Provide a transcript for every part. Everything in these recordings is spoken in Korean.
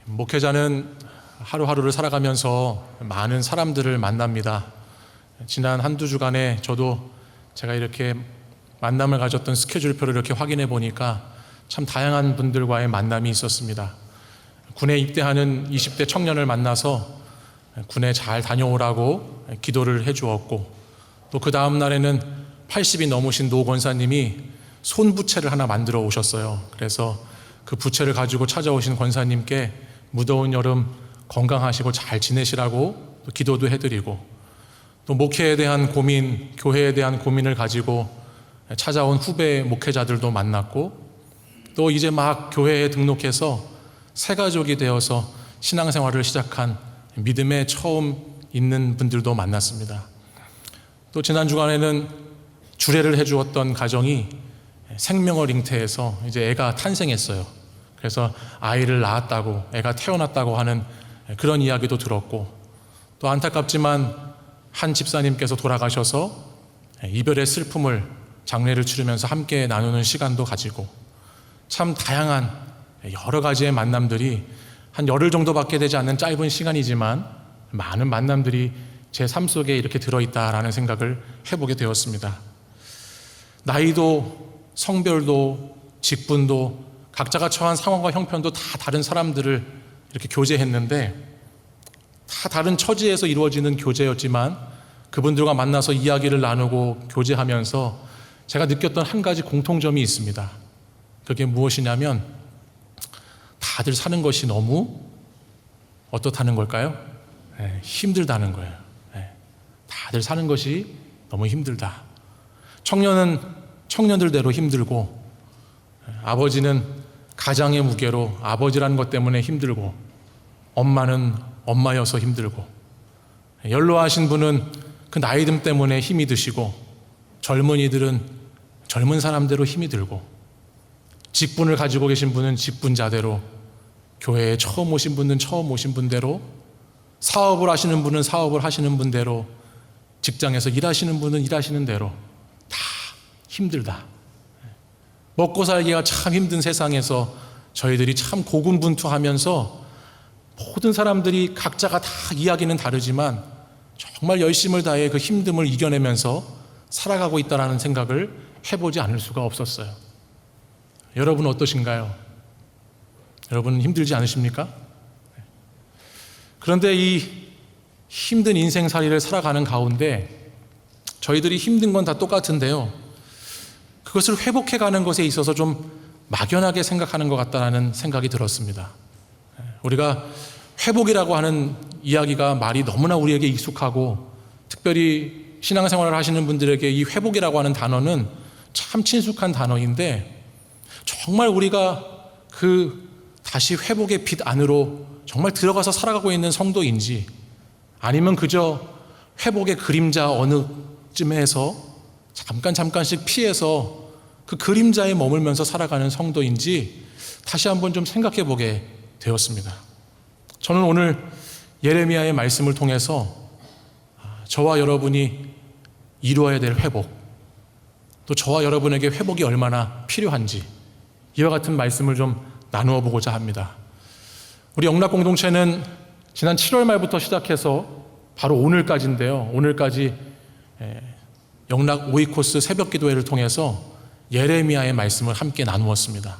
목회자는 하루하루를 살아가면서 많은 사람들을 만납니다. 지난 한두 주간에 저도 제가 이렇게 만남을 가졌던 스케줄표를 이렇게 확인해 보니까 참 다양한 분들과의 만남이 있었습니다. 군에 입대하는 20대 청년을 만나서 군에 잘 다녀오라고 기도를 해 주었고, 또 그 다음 날에는 80이 넘으신 노 권사님이 손부채를 하나 만들어 오셨어요. 그래서 그 부채를 가지고 찾아오신 권사님께 무더운 여름 건강하시고 잘 지내시라고 또 기도도 해드리고, 또 목회에 대한 고민, 교회에 대한 고민을 가지고 찾아온 후배 목회자들도 만났고, 또 이제 막 교회에 등록해서 새 가족이 되어서 신앙생활을 시작한 믿음에 처음 있는 분들도 만났습니다. 또 지난 주간에는 주례를 해주었던 가정이 생명을 잉태해서 이제 애가 탄생했어요. 그래서 아이를 낳았다고, 애가 태어났다고 하는 그런 이야기도 들었고, 또 안타깝지만 한 집사님께서 돌아가셔서 이별의 슬픔을 장례를 치르면서 함께 나누는 시간도 가지고, 참 다양한 여러 가지의 만남들이 한 열흘 정도밖에 되지 않는 짧은 시간이지만 많은 만남들이 제 삶 속에 이렇게 들어있다라는 생각을 해보게 되었습니다. 나이도 성별도 직분도 각자가 처한 상황과 형편도 다 다른 사람들을 이렇게 교제했는데, 다 다른 처지에서 이루어지는 교제였지만 그분들과 만나서 이야기를 나누고 교제하면서 제가 느꼈던 한 가지 공통점이 있습니다. 그게 무엇이냐면 다들 사는 것이 너무 어떻다는 걸까요? 힘들다는 거예요. 다들 사는 것이 너무 힘들다. 청년은 청년들대로 힘들고, 아버지는 가장의 무게로 아버지라는 것 때문에 힘들고, 엄마는 엄마여서 힘들고, 연로하신 분은 그 나이듦 때문에 힘이 드시고, 젊은이들은 젊은 사람대로 힘이 들고, 직분을 가지고 계신 분은 직분자대로, 교회에 처음 오신 분은 처음 오신 분대로, 사업을 하시는 분은 사업을 하시는 분대로, 직장에서 일하시는 분은 일하시는 대로 다 힘들다. 먹고 살기가 참 힘든 세상에서 저희들이 참 고군분투하면서 모든 사람들이 각자가 다 이야기는 다르지만 정말 열심을 다해 그 힘듦을 이겨내면서 살아가고 있다는 생각을 해보지 않을 수가 없었어요. 여러분 어떠신가요? 여러분 힘들지 않으십니까? 그런데 이 힘든 인생살이를 살아가는 가운데 저희들이 힘든 건 다 똑같은데요, 그것을 회복해가는 것에 있어서 좀 막연하게 생각하는 것 같다는 생각이 들었습니다. 우리가 회복이라고 하는 이야기가 말이 너무나 우리에게 익숙하고, 특별히 신앙생활을 하시는 분들에게 이 회복이라고 하는 단어는 참 친숙한 단어인데, 정말 우리가 그 다시 회복의 빛 안으로 정말 들어가서 살아가고 있는 성도인지, 아니면 그저 회복의 그림자 어느 쯤에서 잠깐씩 피해서 그 그림자에 머물면서 살아가는 성도인지 다시 한번 좀 생각해 보게 되었습니다. 저는 오늘 예레미야의 말씀을 통해서 저와 여러분이 이루어야 될 회복, 또 저와 여러분에게 회복이 얼마나 필요한지 이와 같은 말씀을 좀 나누어 보고자 합니다. 우리 영락공동체는 지난 7월 말부터 시작해서 바로 오늘까지인데요, 오늘까지 영락 오이코스 새벽기도회를 통해서 예레미야의 말씀을 함께 나누었습니다.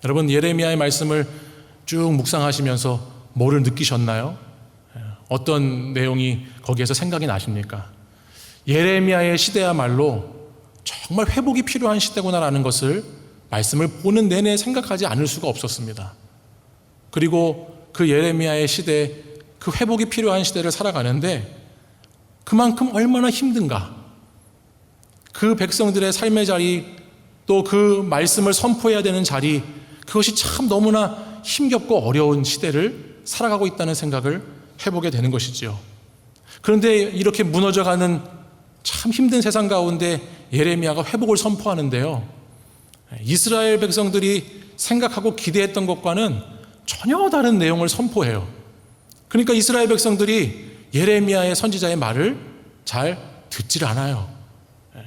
여러분, 예레미야의 말씀을 쭉 묵상하시면서 뭐를 느끼셨나요? 어떤 내용이 거기에서 생각이 나십니까? 예레미야의 시대야말로 정말 회복이 필요한 시대구나라는 것을 말씀을 보는 내내 생각하지 않을 수가 없었습니다. 그리고 그 예레미야의 시대, 그 회복이 필요한 시대를 살아가는데 그만큼 얼마나 힘든가, 그 백성들의 삶의 자리, 또 그 말씀을 선포해야 되는 자리, 그것이 참 너무나 힘겹고 어려운 시대를 살아가고 있다는 생각을 해보게 되는 것이지요. 그런데 이렇게 무너져가는 참 힘든 세상 가운데 예레미야가 회복을 선포하는데요, 이스라엘 백성들이 생각하고 기대했던 것과는 전혀 다른 내용을 선포해요. 그러니까 이스라엘 백성들이 예레미야의 선지자의 말을 잘 듣질 않아요.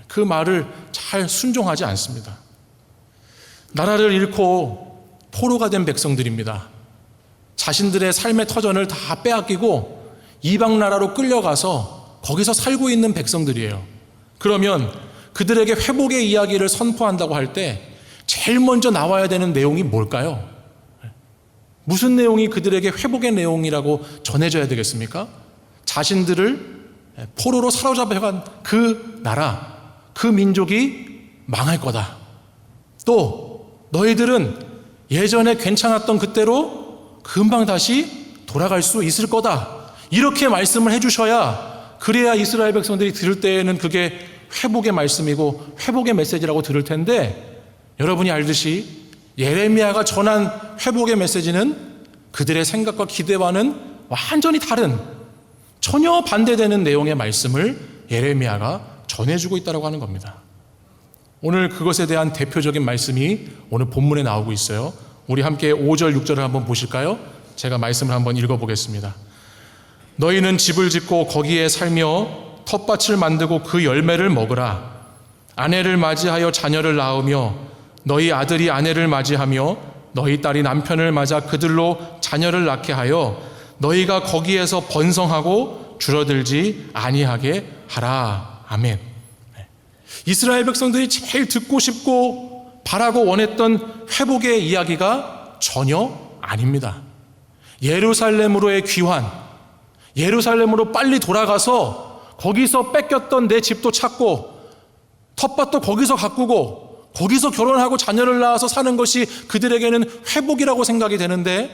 그 말을 잘 순종하지 않습니다. 나라를 잃고 포로가 된 백성들입니다. 자신들의 삶의 터전을 다 빼앗기고 이방 나라로 끌려가서 거기서 살고 있는 백성들이에요. 그러면 그들에게 회복의 이야기를 선포한다고 할 때 제일 먼저 나와야 되는 내용이 뭘까요? 무슨 내용이 그들에게 회복의 내용이라고 전해져야 되겠습니까? 자신들을 포로로 사로잡혀간 그 나라, 그 민족이 망할 거다. 또 너희들은 예전에 괜찮았던 그때로 금방 다시 돌아갈 수 있을 거다. 이렇게 말씀을 해주셔야, 그래야 이스라엘 백성들이 들을 때에는 그게 회복의 말씀이고 회복의 메시지라고 들을 텐데, 여러분이 알듯이 예레미야가 전한 회복의 메시지는 그들의 생각과 기대와는 완전히 다른, 전혀 반대되는 내용의 말씀을 예레미야가 전해주고 있다고 하는 겁니다. 오늘 그것에 대한 대표적인 말씀이 오늘 본문에 나오고 있어요. 우리 함께 5절, 6절을 한번 보실까요? 제가 말씀을 한번 읽어보겠습니다. 너희는 집을 짓고 거기에 살며 텃밭을 만들고 그 열매를 먹으라. 아내를 맞이하여 자녀를 낳으며 너희 아들이 아내를 맞이하며 너희 딸이 남편을 맞아 그들로 자녀를 낳게 하여 너희가 거기에서 번성하고 줄어들지 아니하게 하라. 아멘. 이스라엘 백성들이 제일 듣고 싶고 바라고 원했던 회복의 이야기가 전혀 아닙니다. 예루살렘으로의 귀환, 예루살렘으로 빨리 돌아가서 거기서 뺏겼던 내 집도 찾고 텃밭도 거기서 가꾸고 거기서 결혼하고 자녀를 낳아서 사는 것이 그들에게는 회복이라고 생각이 되는데,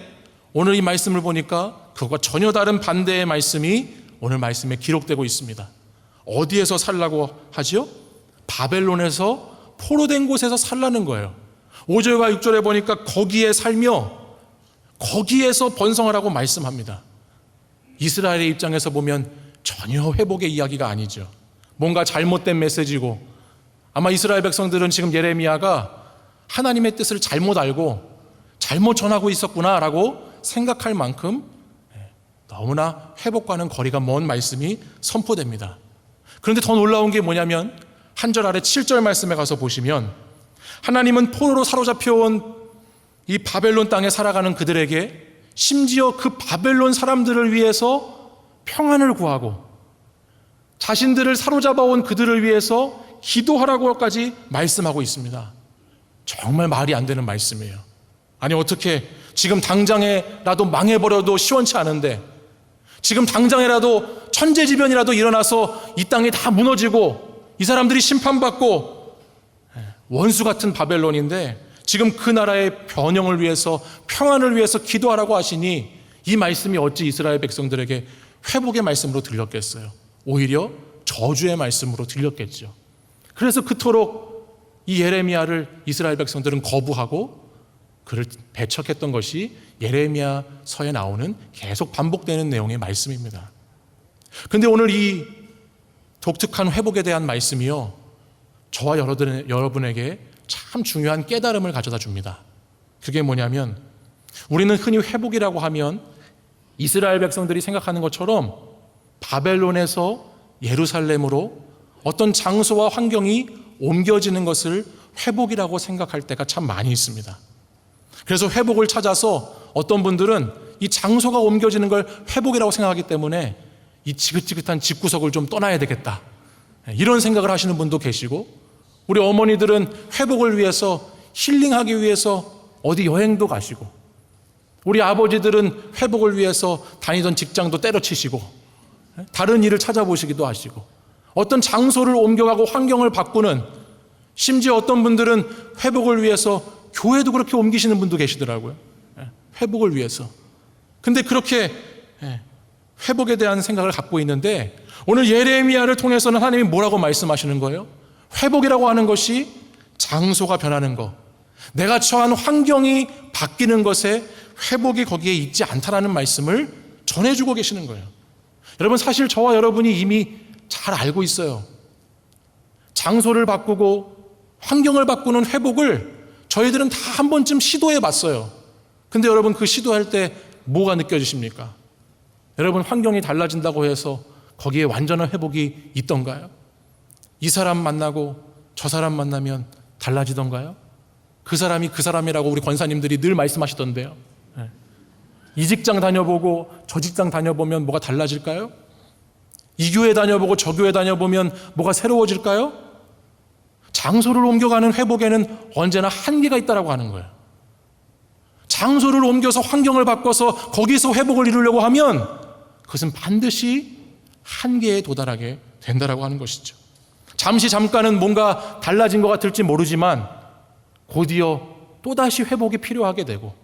오늘 이 말씀을 보니까 그것과 전혀 다른 반대의 말씀이 오늘 말씀에 기록되고 있습니다. 어디에서 살라고 하지요? 바벨론에서 포로된 곳에서 살라는 거예요. 5절과 6절에 보니까 거기에 살며 거기에서 번성하라고 말씀합니다. 이스라엘의 입장에서 보면 전혀 회복의 이야기가 아니죠. 뭔가 잘못된 메시지고, 아마 이스라엘 백성들은 지금 예레미야가 하나님의 뜻을 잘못 알고 잘못 전하고 있었구나라고 생각할 만큼 너무나 회복과는 거리가 먼 말씀이 선포됩니다. 그런데 더 놀라운 게 뭐냐면 한 절 아래 7절 말씀에 가서 보시면, 하나님은 포로로 사로잡혀온 이 바벨론 땅에 살아가는 그들에게 심지어 그 바벨론 사람들을 위해서 평안을 구하고 자신들을 사로잡아온 그들을 위해서 기도하라고까지 말씀하고 있습니다. 정말 말이 안 되는 말씀이에요. 아니, 어떻게 지금 당장에라도 망해버려도 시원치 않은데, 지금 당장에라도 천재지변이라도 일어나서 이 땅이 다 무너지고 이 사람들이 심판받고 원수 같은 바벨론인데, 지금 그 나라의 번영을 위해서, 평안을 위해서 기도하라고 하시니 이 말씀이 어찌 이스라엘 백성들에게 회복의 말씀으로 들렸겠어요? 오히려 저주의 말씀으로 들렸겠죠. 그래서 그토록 이 예레미야를 이스라엘 백성들은 거부하고 그를 배척했던 것이 예레미야서에 나오는 계속 반복되는 내용의 말씀입니다. 그런데 오늘 이 독특한 회복에 대한 말씀이요, 저와 여러분에게 참 중요한 깨달음을 가져다 줍니다. 그게 뭐냐면, 우리는 흔히 회복이라고 하면 이스라엘 백성들이 생각하는 것처럼 바벨론에서 예루살렘으로 어떤 장소와 환경이 옮겨지는 것을 회복이라고 생각할 때가 참 많이 있습니다. 그래서 회복을 찾아서 어떤 분들은 이 장소가 옮겨지는 걸 회복이라고 생각하기 때문에 이 지긋지긋한 집구석을 좀 떠나야 되겠다, 이런 생각을 하시는 분도 계시고, 우리 어머니들은 회복을 위해서, 힐링하기 위해서 어디 여행도 가시고, 우리 아버지들은 회복을 위해서 다니던 직장도 때려치시고 다른 일을 찾아보시기도 하시고, 어떤 장소를 옮겨가고 환경을 바꾸는, 심지어 어떤 분들은 회복을 위해서 교회도 그렇게 옮기시는 분도 계시더라고요. 회복을 위해서. 근데 그렇게 회복에 대한 생각을 갖고 있는데, 오늘 예레미야를 통해서는 하나님이 뭐라고 말씀하시는 거예요? 회복이라고 하는 것이 장소가 변하는 것, 내가 처한 환경이 바뀌는 것에 회복이 거기에 있지 않다라는 말씀을 전해주고 계시는 거예요. 여러분, 사실 저와 여러분이 이미 잘 알고 있어요. 장소를 바꾸고 환경을 바꾸는 회복을 저희들은 다 한 번쯤 시도해 봤어요. 근데 여러분, 그 시도할 때 뭐가 느껴지십니까? 여러분, 환경이 달라진다고 해서 거기에 완전한 회복이 있던가요? 이 사람 만나고 저 사람 만나면 달라지던가요? 그 사람이 그 사람이라고 우리 권사님들이 늘 말씀하시던데요. 이 직장 다녀보고 저 직장 다녀보면 뭐가 달라질까요? 이 교회 다녀보고 저 교회 다녀보면 뭐가 새로워질까요? 장소를 옮겨가는 회복에는 언제나 한계가 있다고 하는 거예요. 장소를 옮겨서 환경을 바꿔서 거기서 회복을 이루려고 하면 그것은 반드시 한계에 도달하게 된다고 하는 것이죠. 잠깐은 뭔가 달라진 것 같을지 모르지만 곧이어 또다시 회복이 필요하게 되고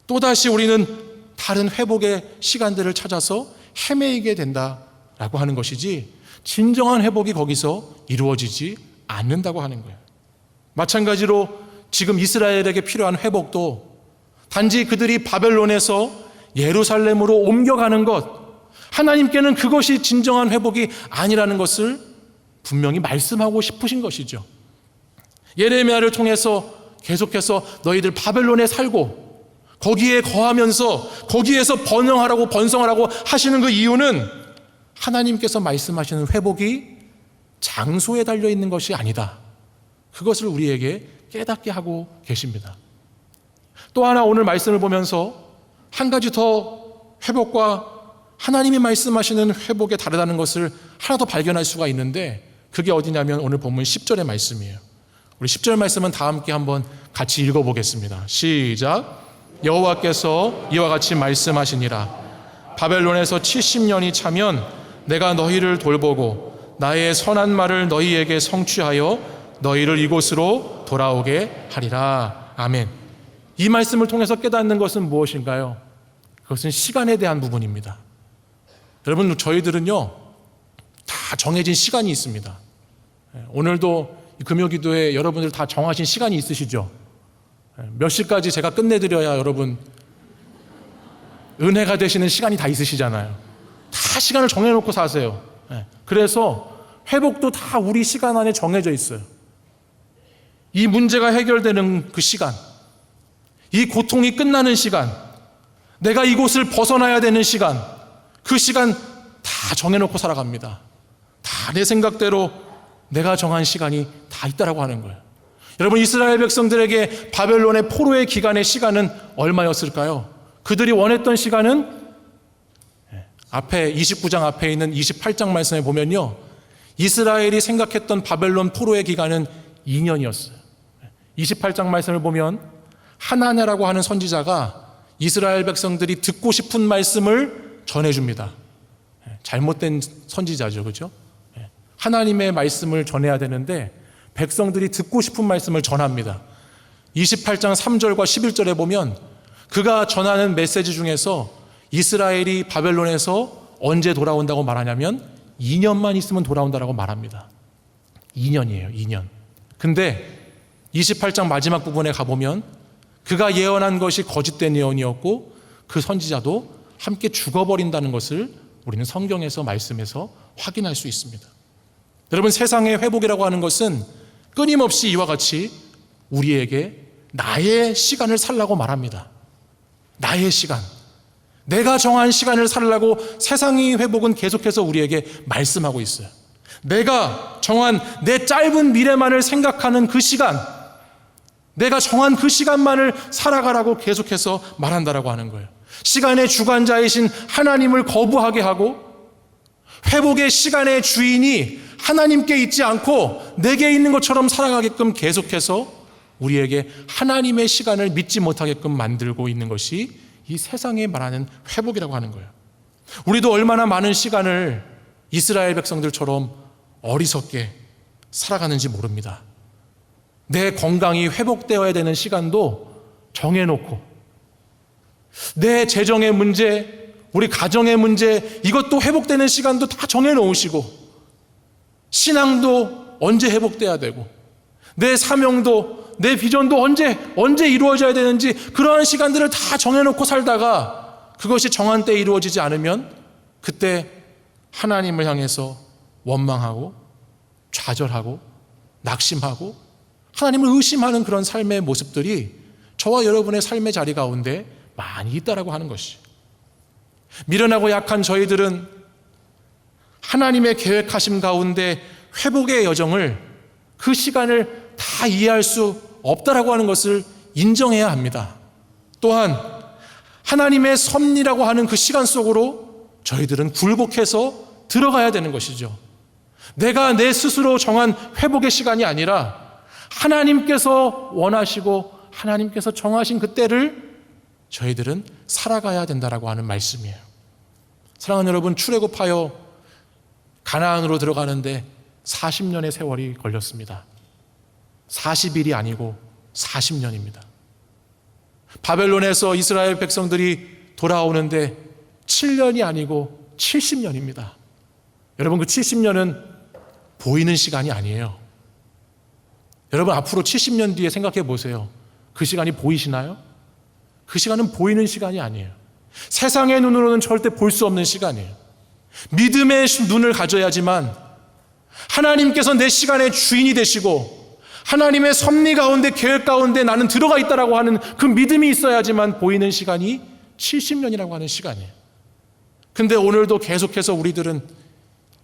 또다시 우리는 다른 회복의 시간들을 찾아서 헤매이게 된다라고 하는 것이지 진정한 회복이 거기서 이루어지지 않는다고 하는 거예요. 마찬가지로 지금 이스라엘에게 필요한 회복도 단지 그들이 바벨론에서 예루살렘으로 옮겨가는 것, 하나님께는 그것이 진정한 회복이 아니라는 것을 분명히 말씀하고 싶으신 것이죠. 예레미야를 통해서 계속해서 너희들 바벨론에 살고 거기에 거하면서 거기에서 번성하라고 하시는 그 이유는 하나님께서 말씀하시는 회복이 장소에 달려 있는 것이 아니다. 그것을 우리에게 깨닫게 하고 계십니다. 또 하나 오늘 말씀을 보면서 한 가지 더 회복과 하나님이 말씀하시는 회복에 다르다는 것을 하나 더 발견할 수가 있는데 그게 어디냐면 오늘 본문 10절의 말씀이에요. 우리 10절 말씀은 다 함께 한번 같이 읽어보겠습니다. 시작. 여호와께서 이와 같이 말씀하시니라. 바벨론에서 70년이 차면 내가 너희를 돌보고 나의 선한 말을 너희에게 성취하여 너희를 이곳으로 돌아오게 하리라. 아멘. 이 말씀을 통해서 깨닫는 것은 무엇인가요? 그것은 시간에 대한 부분입니다. 여러분, 저희들은요 다 정해진 시간이 있습니다. 오늘도 금요기도에 여러분들 다 정하신 시간이 있으시죠? 몇 시까지 제가 끝내드려야 여러분 은혜가 되시는 시간이 다 있으시잖아요. 다 시간을 정해놓고 사세요. 그래서 회복도 다 우리 시간 안에 정해져 있어요. 이 문제가 해결되는 그 시간, 이 고통이 끝나는 시간, 내가 이곳을 벗어나야 되는 시간, 그 시간 다 정해놓고 살아갑니다. 다 내 생각대로 내가 정한 시간이 다 있다라고 하는 거예요. 여러분, 이스라엘 백성들에게 바벨론의 포로의 기간의 시간은 얼마였을까요? 그들이 원했던 시간은 앞에 29장 앞에 있는 28장 말씀에 보면요, 이스라엘이 생각했던 바벨론 포로의 기간은 2년이었어요. 28장 말씀을 보면 하나냐라고 하는 선지자가 이스라엘 백성들이 듣고 싶은 말씀을 전해줍니다. 잘못된 선지자죠, 그렇죠? 하나님의 말씀을 전해야 되는데 백성들이 듣고 싶은 말씀을 전합니다. 28장 3절과 11절에 보면 그가 전하는 메시지 중에서 이스라엘이 바벨론에서 언제 돌아온다고 말하냐면 2년만 있으면 돌아온다고 말합니다. 2년이에요, 2년. 근데 28장 마지막 부분에 가보면 그가 예언한 것이 거짓된 예언이었고 그 선지자도 함께 죽어버린다는 것을 우리는 성경에서 말씀에서 확인할 수 있습니다. 여러분, 세상의 회복이라고 하는 것은 끊임없이 이와 같이 우리에게 나의 시간을 살라고 말합니다. 나의 시간, 내가 정한 시간을 살라고 세상의 회복은 계속해서 우리에게 말씀하고 있어요. 내가 정한 내 짧은 미래만을 생각하는 그 시간, 내가 정한 그 시간만을 살아가라고 계속해서 말한다라고 하는 거예요. 시간의 주관자이신 하나님을 거부하게 하고 회복의 시간의 주인이 하나님께 있지 않고 내게 있는 것처럼 살아가게끔 계속해서 우리에게 하나님의 시간을 믿지 못하게끔 만들고 있는 것이 이 세상에 말하는 회복이라고 하는 거예요. 우리도 얼마나 많은 시간을 이스라엘 백성들처럼 어리석게 살아가는지 모릅니다. 내 건강이 회복되어야 되는 시간도 정해놓고 내 재정의 문제, 우리 가정의 문제, 이것도 회복되는 시간도 다 정해놓으시고 신앙도 언제 회복돼야 되고 내 사명도 내 비전도 언제 이루어져야 되는지 그러한 시간들을 다 정해놓고 살다가 그것이 정한 때에 이루어지지 않으면 그때 하나님을 향해서 원망하고 좌절하고 낙심하고 하나님을 의심하는 그런 삶의 모습들이 저와 여러분의 삶의 자리 가운데 많이 있다라고 하는 것이, 미련하고 약한 저희들은 하나님의 계획하심 가운데 회복의 여정을, 그 시간을 다 이해할 수 없다라고 하는 것을 인정해야 합니다. 또한 하나님의 섭리라고 하는 그 시간 속으로 저희들은 굴복해서 들어가야 되는 것이죠. 내가 내 스스로 정한 회복의 시간이 아니라 하나님께서 원하시고 하나님께서 정하신 그 때를 저희들은 살아가야 된다라고 하는 말씀이에요. 사랑하는 여러분, 출애굽하여 가나안으로 들어가는데 40년의 세월이 걸렸습니다. 40일이 아니고 40년입니다. 바벨론에서 이스라엘 백성들이 돌아오는데 7년이 아니고 70년입니다. 여러분, 그 70년은 보이는 시간이 아니에요. 여러분, 앞으로 70년 뒤에 생각해 보세요. 그 시간이 보이시나요? 그 시간은 보이는 시간이 아니에요. 세상의 눈으로는 절대 볼 수 없는 시간이에요. 믿음의 눈을 가져야지만 하나님께서 내 시간의 주인이 되시고 하나님의 섭리 가운데, 계획 가운데 나는 들어가 있다라고 하는 그 믿음이 있어야지만 보이는 시간이 70년이라고 하는 시간이에요. 근데 오늘도 계속해서 우리들은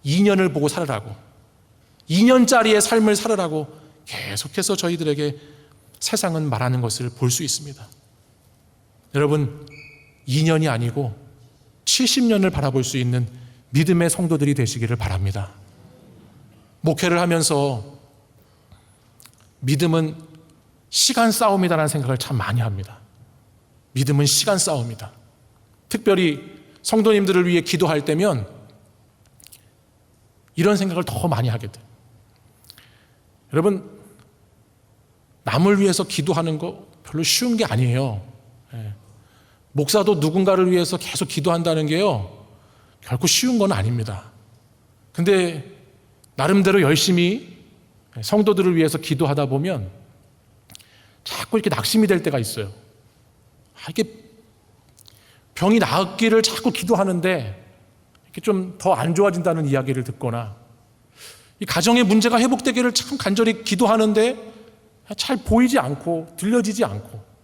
2년을 보고 살으라고, 2년짜리의 삶을 살으라고 계속해서 저희들에게 세상은 말하는 것을 볼 수 있습니다. 여러분, 2년이 아니고 70년을 바라볼 수 있는 믿음의 성도들이 되시기를 바랍니다. 목회를 하면서 믿음은 시간 싸움이다라는 생각을 참 많이 합니다. 믿음은 시간 싸움이다. 특별히 성도님들을 위해 기도할 때면 이런 생각을 더 많이 하게 돼요. 여러분, 남을 위해서 기도하는 거 별로 쉬운 게 아니에요. 목사도 누군가를 위해서 계속 기도한다는 게요, 결코 쉬운 건 아닙니다. 근데 나름대로 열심히 성도들을 위해서 기도하다 보면 자꾸 이렇게 낙심이 될 때가 있어요. 이게 병이 나았기를 자꾸 기도하는데 이렇게 좀 더 안 좋아진다는 이야기를 듣거나, 이 가정의 문제가 회복되기를 참 간절히 기도하는데 잘 보이지 않고 들려지지 않고,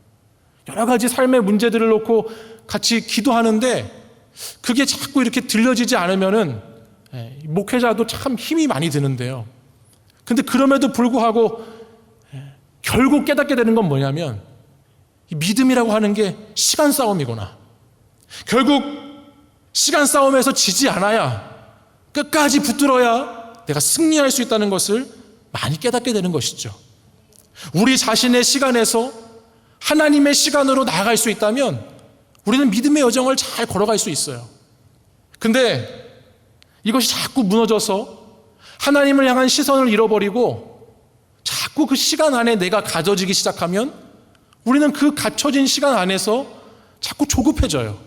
여러 가지 삶의 문제들을 놓고 같이 기도하는데 그게 자꾸 이렇게 들려지지 않으면은 목회자도 참 힘이 많이 드는데요. 근데 그럼에도 불구하고 결국 깨닫게 되는 건 뭐냐면, 이 믿음이라고 하는 게 시간 싸움이구나. 결국 시간 싸움에서 지지 않아야, 끝까지 붙들어야 내가 승리할 수 있다는 것을 많이 깨닫게 되는 것이죠. 우리 자신의 시간에서 하나님의 시간으로 나아갈 수 있다면 우리는 믿음의 여정을 잘 걸어갈 수 있어요. 근데 이것이 자꾸 무너져서 하나님을 향한 시선을 잃어버리고 자꾸 그 시간 안에 내가 가져지기 시작하면 우리는 그 갇혀진 시간 안에서 자꾸 조급해져요.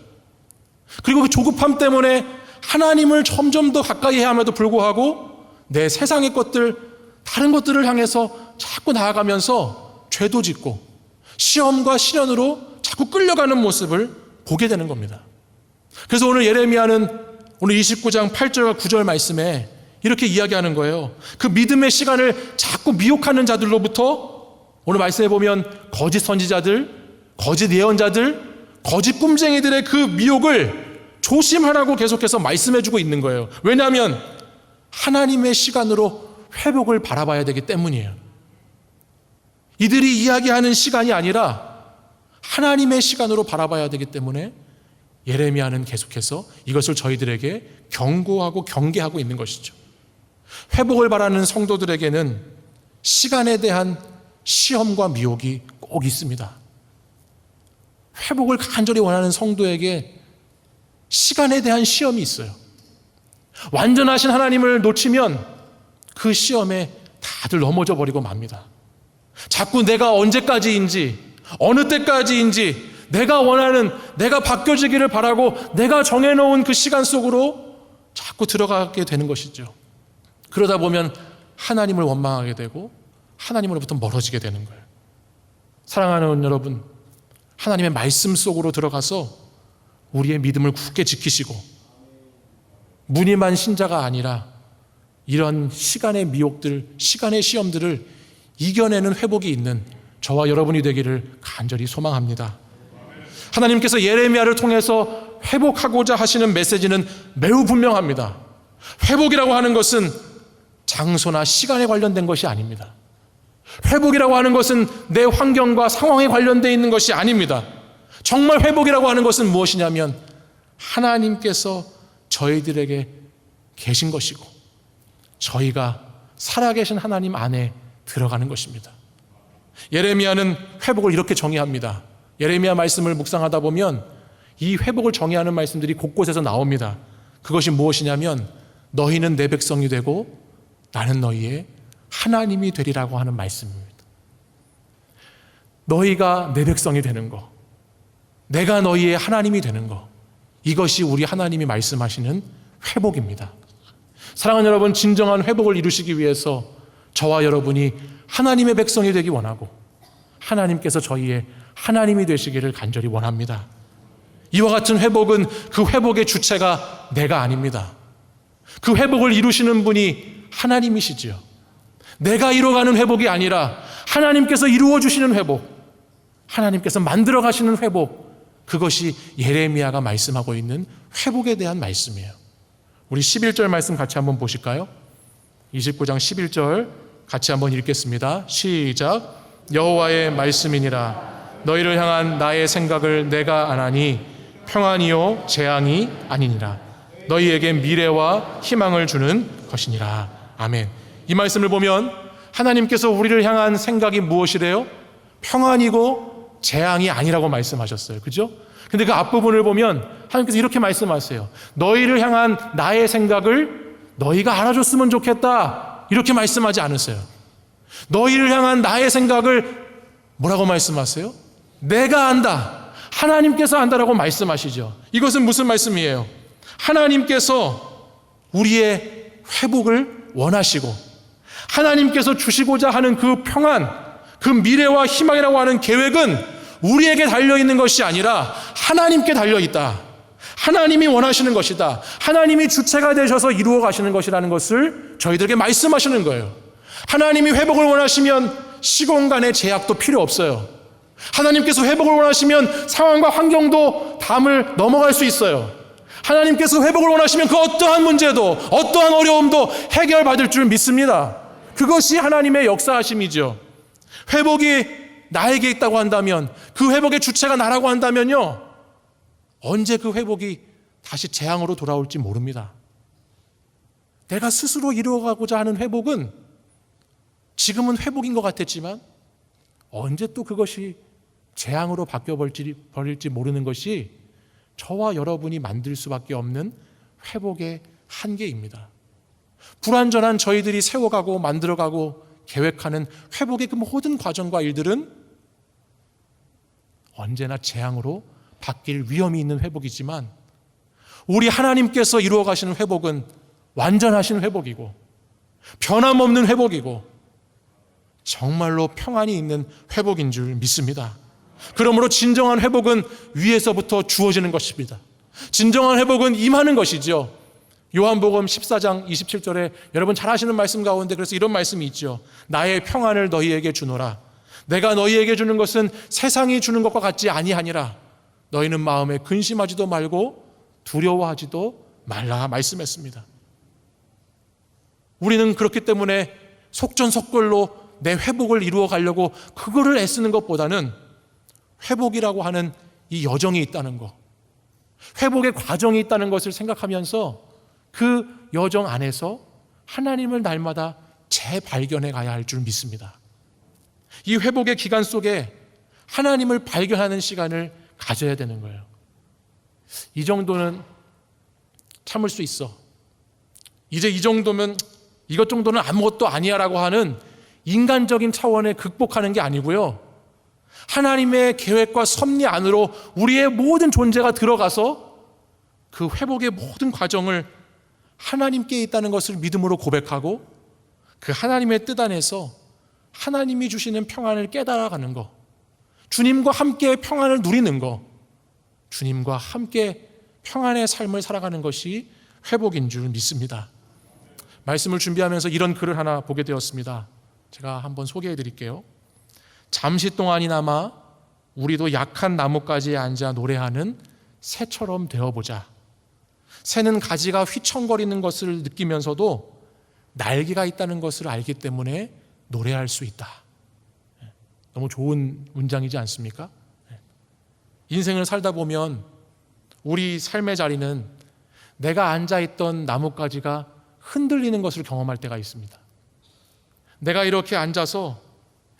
그리고 그 조급함 때문에 하나님을 점점 더 가까이 해야 함에도 불구하고 내 세상의 것들, 다른 것들을 향해서 자꾸 나아가면서 죄도 짓고 시험과 시련으로 자꾸 끌려가는 모습을 보게 되는 겁니다. 그래서 오늘 예레미야는 오늘 29장 8절과 9절 말씀에 이렇게 이야기하는 거예요. 그 믿음의 시간을 자꾸 미혹하는 자들로부터, 오늘 말씀해 보면 거짓 선지자들, 거짓 예언자들, 거짓 꿈쟁이들의 그 미혹을 조심하라고 계속해서 말씀해 주고 있는 거예요. 왜냐하면 하나님의 시간으로 회복을 바라봐야 되기 때문이에요. 이들이 이야기하는 시간이 아니라 하나님의 시간으로 바라봐야 되기 때문에 예레미야는 계속해서 이것을 저희들에게 경고하고 경계하고 있는 것이죠. 회복을 바라는 성도들에게는 시간에 대한 시험과 미혹이 꼭 있습니다. 회복을 간절히 원하는 성도에게 시간에 대한 시험이 있어요. 완전하신 하나님을 놓치면 그 시험에 다들 넘어져 버리고 맙니다. 자꾸 내가 언제까지인지, 어느 때까지인지, 내가 원하는, 내가 바뀌어지기를 바라고 내가 정해놓은 그 시간 속으로 자꾸 들어가게 되는 것이죠. 그러다 보면 하나님을 원망하게 되고 하나님으로부터 멀어지게 되는 거예요. 사랑하는 여러분, 하나님의 말씀 속으로 들어가서 우리의 믿음을 굳게 지키시고 무늬만 신자가 아니라 이런 시간의 미혹들, 시간의 시험들을 이겨내는 회복이 있는 저와 여러분이 되기를 간절히 소망합니다. 하나님께서 예레미야를 통해서 회복하고자 하시는 메시지는 매우 분명합니다. 회복이라고 하는 것은 장소나 시간에 관련된 것이 아닙니다. 회복이라고 하는 것은 내 환경과 상황에 관련되어 있는 것이 아닙니다. 정말 회복이라고 하는 것은 무엇이냐면 하나님께서 저희들에게 계신 것이고 저희가 살아계신 하나님 안에 들어가는 것입니다. 예레미야는 회복을 이렇게 정의합니다. 예레미야 말씀을 묵상하다 보면 이 회복을 정의하는 말씀들이 곳곳에서 나옵니다. 그것이 무엇이냐면 너희는 내 백성이 되고 나는 너희의 하나님이 되리라고 하는 말씀입니다. 너희가 내 백성이 되는 거, 내가 너희의 하나님이 되는 거, 이것이 우리 하나님이 말씀하시는 회복입니다. 사랑하는 여러분, 진정한 회복을 이루시기 위해서 저와 여러분이 하나님의 백성이 되기 원하고 하나님께서 저희의 하나님이 되시기를 간절히 원합니다. 이와 같은 회복은 그 회복의 주체가 내가 아닙니다. 그 회복을 이루시는 분이 하나님이시지요. 내가 이뤄가는 회복이 아니라 하나님께서 이루어 주시는 회복, 하나님께서 만들어 가시는 회복, 그것이 예레미야가 말씀하고 있는 회복에 대한 말씀이에요. 우리 11절 말씀 같이 한번 보실까요? 29장 11절 같이 한번 읽겠습니다. 시작. 여호와의 말씀이니라. 너희를 향한 나의 생각을 내가 아나니 평안이요 재앙이 아니니라. 너희에게 미래와 희망을 주는 것이니라. 아멘. 이 말씀을 보면 하나님께서 우리를 향한 생각이 무엇이래요? 평안이고 재앙이 아니라고 말씀하셨어요. 그죠? 근데 그 앞부분을 보면 하나님께서 이렇게 말씀하세요. 너희를 향한 나의 생각을 너희가 알아줬으면 좋겠다, 이렇게 말씀하지 않으세요. 너희를 향한 나의 생각을 뭐라고 말씀하세요? 내가 안다, 하나님께서 안다라고 말씀하시죠. 이것은 무슨 말씀이에요? 하나님께서 우리의 회복을 원하시고 하나님께서 주시고자 하는 그 평안, 그 미래와 희망이라고 하는 계획은 우리에게 달려있는 것이 아니라 하나님께 달려있다. 하나님이 원하시는 것이다. 하나님이 주체가 되셔서 이루어 가시는 것이라는 것을 저희들에게 말씀하시는 거예요. 하나님이 회복을 원하시면 시공간의 제약도 필요 없어요. 하나님께서 회복을 원하시면 상황과 환경도 담을 넘어갈 수 있어요. 하나님께서 회복을 원하시면 그 어떠한 문제도, 어떠한 어려움도 해결받을 줄 믿습니다. 그것이 하나님의 역사하심이죠. 회복이 나에게 있다고 한다면, 그 회복의 주체가 나라고 한다면요, 언제 그 회복이 다시 재앙으로 돌아올지 모릅니다. 내가 스스로 이루어가고자 하는 회복은 지금은 회복인 것 같았지만 언제 또 그것이 재앙으로 바뀌어버릴지 모르는 것이 저와 여러분이 만들 수밖에 없는 회복의 한계입니다. 불완전한 저희들이 세워가고 만들어가고 계획하는 회복의 그 모든 과정과 일들은 언제나 재앙으로 바뀔 위험이 있는 회복이지만 우리 하나님께서 이루어 가시는 회복은 완전하신 회복이고 변함없는 회복이고 정말로 평안이 있는 회복인 줄 믿습니다. 그러므로 진정한 회복은 위에서부터 주어지는 것입니다. 진정한 회복은 임하는 것이죠. 요한복음 14장 27절에 여러분 잘 아시는 말씀 가운데 그래서 이런 말씀이 있죠. 나의 평안을 너희에게 주노라. 내가 너희에게 주는 것은 세상이 주는 것과 같지 아니하니라. 너희는 마음에 근심하지도 말고 두려워하지도 말라 말씀했습니다. 우리는 그렇기 때문에 속전속결로 내 회복을 이루어 가려고 그거를 애쓰는 것보다는 회복이라고 하는 이 여정이 있다는 것, 회복의 과정이 있다는 것을 생각하면서 그 여정 안에서 하나님을 날마다 재발견해 가야 할 줄 믿습니다. 이 회복의 기간 속에 하나님을 발견하는 시간을 가져야 되는 거예요. 이 정도는 참을 수 있어. 이제 이 정도면 이것 정도는 아무것도 아니야 라고 하는 인간적인 차원에 극복하는 게 아니고요. 하나님의 계획과 섭리 안으로 우리의 모든 존재가 들어가서 그 회복의 모든 과정을 하나님께 있다는 것을 믿음으로 고백하고 그 하나님의 뜻 안에서 하나님이 주시는 평안을 깨달아가는 것, 주님과 함께 평안을 누리는 것, 주님과 함께 평안의 삶을 살아가는 것이 회복인 줄 믿습니다. 말씀을 준비하면서 이런 글을 하나 보게 되었습니다. 제가 한번 소개해 드릴게요. 잠시 동안이나마 우리도 약한 나뭇가지에 앉아 노래하는 새처럼 되어보자. 새는 가지가 휘청거리는 것을 느끼면서도 날개가 있다는 것을 알기 때문에 노래할 수 있다. 너무 좋은 문장이지 않습니까? 인생을 살다 보면 우리 삶의 자리는 내가 앉아있던 나뭇가지가 흔들리는 것을 경험할 때가 있습니다. 내가 이렇게 앉아서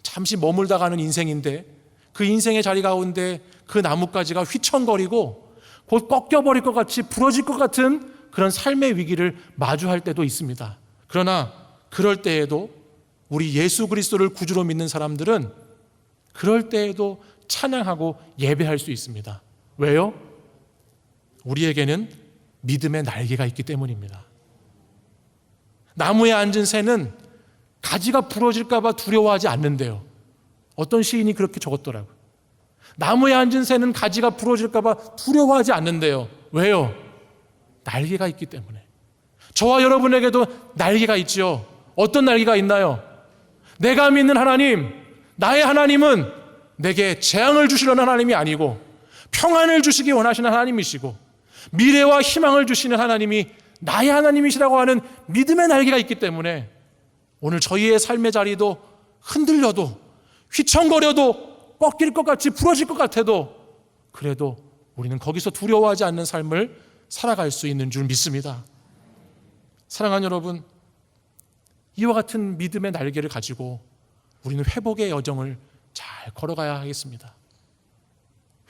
잠시 머물다 가는 인생인데 그 인생의 자리 가운데 그 나뭇가지가 휘청거리고 곧 꺾여버릴 것 같이 부러질 것 같은 그런 삶의 위기를 마주할 때도 있습니다. 그러나 그럴 때에도 우리 예수 그리스도를 구주로 믿는 사람들은 그럴 때에도 찬양하고 예배할 수 있습니다. 왜요? 우리에게는 믿음의 날개가 있기 때문입니다. 나무에 앉은 새는 가지가 부러질까 봐 두려워하지 않는데요. 어떤 시인이 그렇게 적었더라고요. 나무에 앉은 새는 가지가 부러질까 봐 두려워하지 않는데요. 왜요? 날개가 있기 때문에. 저와 여러분에게도 날개가 있지요. 어떤 날개가 있나요? 내가 믿는 하나님, 나의 하나님은 내게 재앙을 주시려는 하나님이 아니고 평안을 주시기 원하시는 하나님이시고 미래와 희망을 주시는 하나님이 나의 하나님이시라고 하는 믿음의 날개가 있기 때문에 오늘 저희의 삶의 자리도 흔들려도 휘청거려도 꺾일 것 같이 부러질 것 같아도 그래도 우리는 거기서 두려워하지 않는 삶을 살아갈 수 있는 줄 믿습니다. 사랑하는 여러분, 이와 같은 믿음의 날개를 가지고 우리는 회복의 여정을 잘 걸어가야 하겠습니다.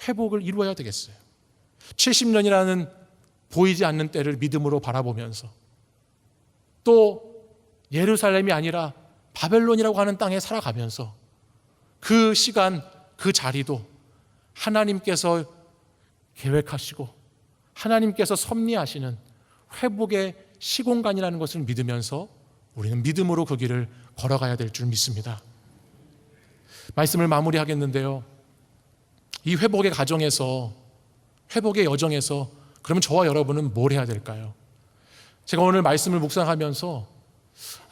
회복을 이루어야 되겠어요. 70년이라는 보이지 않는 때를 믿음으로 바라보면서 또 예루살렘이 아니라 바벨론이라고 하는 땅에 살아가면서 그 시간, 그 자리도 하나님께서 계획하시고 하나님께서 섭리하시는 회복의 시공간이라는 것을 믿으면서 우리는 믿음으로 그 길을 걸어가야 될 줄 믿습니다. 말씀을 마무리하겠는데요. 이 회복의 과정에서, 회복의 여정에서 그러면 저와 여러분은 뭘 해야 될까요? 제가 오늘 말씀을 묵상하면서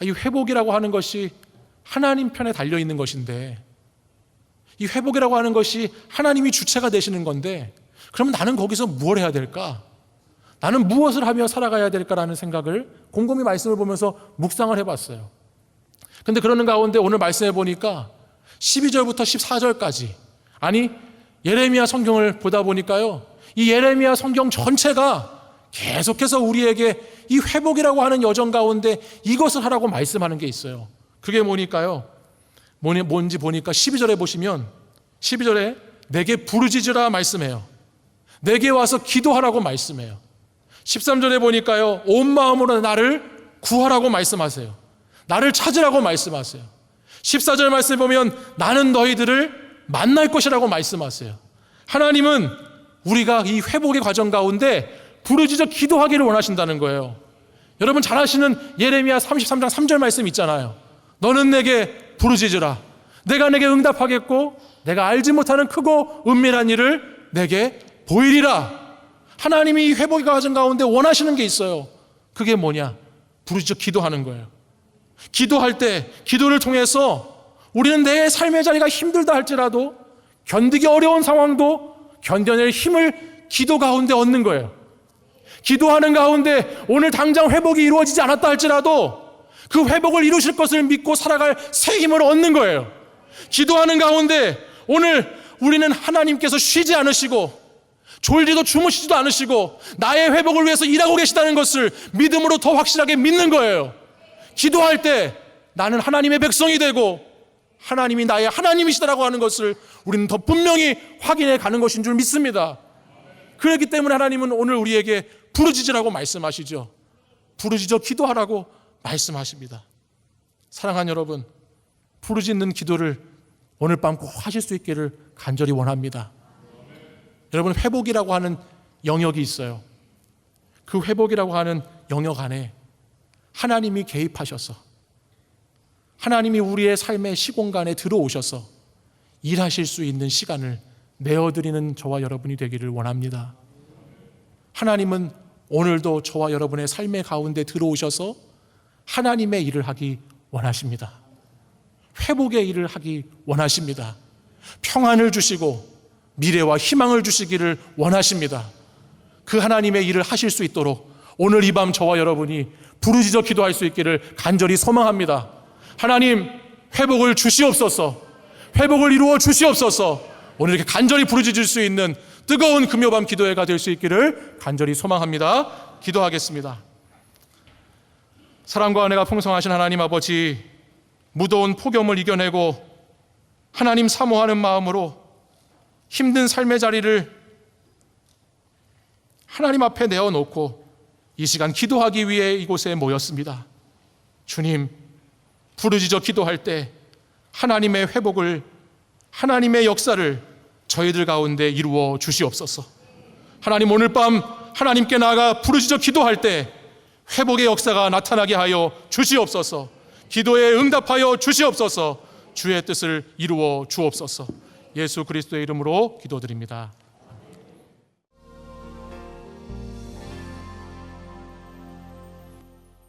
이 회복이라고 하는 것이 하나님 편에 달려있는 것인데 이 회복이라고 하는 것이 하나님이 주체가 되시는 건데 그러면 나는 거기서 뭘 해야 될까? 나는 무엇을 하며 살아가야 될까라는 생각을 곰곰이 말씀을 보면서 묵상을 해봤어요. 근데 그러는 가운데 오늘 말씀해 보니까 12절부터 14절까지 아니 예레미야 성경을 보다 보니까요 이 예레미야 성경 전체가 계속해서 우리에게 이 회복이라고 하는 여정 가운데 이것을 하라고 말씀하는 게 있어요. 그게 뭐니까요? 뭔지 보니까 12절에 보시면 12절에 내게 부르짖으라 말씀해요. 내게 와서 기도하라고 말씀해요. 13절에 보니까요 온 마음으로 나를 구하라고 말씀하세요. 나를 찾으라고 말씀하세요. 14절 말씀에 보면 나는 너희들을 만날 것이라고 말씀하세요. 하나님은 우리가 이 회복의 과정 가운데 부르짖어 기도하기를 원하신다는 거예요. 여러분 잘 아시는 예레미야 33장 3절 말씀 있잖아요. 너는 내게 부르짖으라. 내가 내게 응답하겠고 내가 알지 못하는 크고 은밀한 일을 내게 보이리라. 하나님이 이 회복의 과정 가운데 원하시는 게 있어요. 그게 뭐냐? 부르짖어 기도하는 거예요. 기도할 때 기도를 통해서 우리는 내 삶의 자리가 힘들다 할지라도 견디기 어려운 상황도 견뎌낼 힘을 기도 가운데 얻는 거예요. 기도하는 가운데 오늘 당장 회복이 이루어지지 않았다 할지라도 그 회복을 이루실 것을 믿고 살아갈 새 힘을 얻는 거예요. 기도하는 가운데 오늘 우리는 하나님께서 쉬지 않으시고 졸지도 주무시지도 않으시고 나의 회복을 위해서 일하고 계시다는 것을 믿음으로 더 확실하게 믿는 거예요. 기도할 때 나는 하나님의 백성이 되고 하나님이 나의 하나님이시다라고 하는 것을 우리는 더 분명히 확인해 가는 것인 줄 믿습니다. 그렇기 때문에 하나님은 오늘 우리에게 부르짖으라고 말씀하시죠. 부르짖어 기도하라고 말씀하십니다. 사랑하는 여러분, 부르짖는 기도를 오늘 밤 꼭 하실 수 있기를 간절히 원합니다. 여러분, 회복이라고 하는 영역이 있어요. 그 회복이라고 하는 영역 안에 하나님이 개입하셔서 하나님이 우리의 삶의 시공간에 들어오셔서 일하실 수 있는 시간을 내어드리는 저와 여러분이 되기를 원합니다. 하나님은 오늘도 저와 여러분의 삶의 가운데 들어오셔서 하나님의 일을 하기 원하십니다. 회복의 일을 하기 원하십니다. 평안을 주시고 미래와 희망을 주시기를 원하십니다. 그 하나님의 일을 하실 수 있도록 오늘 이 밤 저와 여러분이 부르짖어 기도할 수 있기를 간절히 소망합니다. 하나님, 회복을 주시옵소서. 회복을 이루어 주시옵소서. 오늘 이렇게 간절히 부르짖을 수 있는 뜨거운 금요밤 기도회가 될 수 있기를 간절히 소망합니다. 기도하겠습니다. 사랑과 은혜가 풍성하신 하나님 아버지, 무더운 폭염을 이겨내고 하나님 사모하는 마음으로 힘든 삶의 자리를 하나님 앞에 내어놓고 이 시간 기도하기 위해 이곳에 모였습니다. 주님, 부르짖어 기도할 때 하나님의 회복을, 하나님의 역사를 저희들 가운데 이루어 주시옵소서. 하나님, 오늘 밤 하나님께 나아가 부르짖어 기도할 때 회복의 역사가 나타나게 하여 주시옵소서. 기도에 응답하여 주시옵소서. 주의 뜻을 이루어 주옵소서. 예수 그리스도의 이름으로 기도드립니다.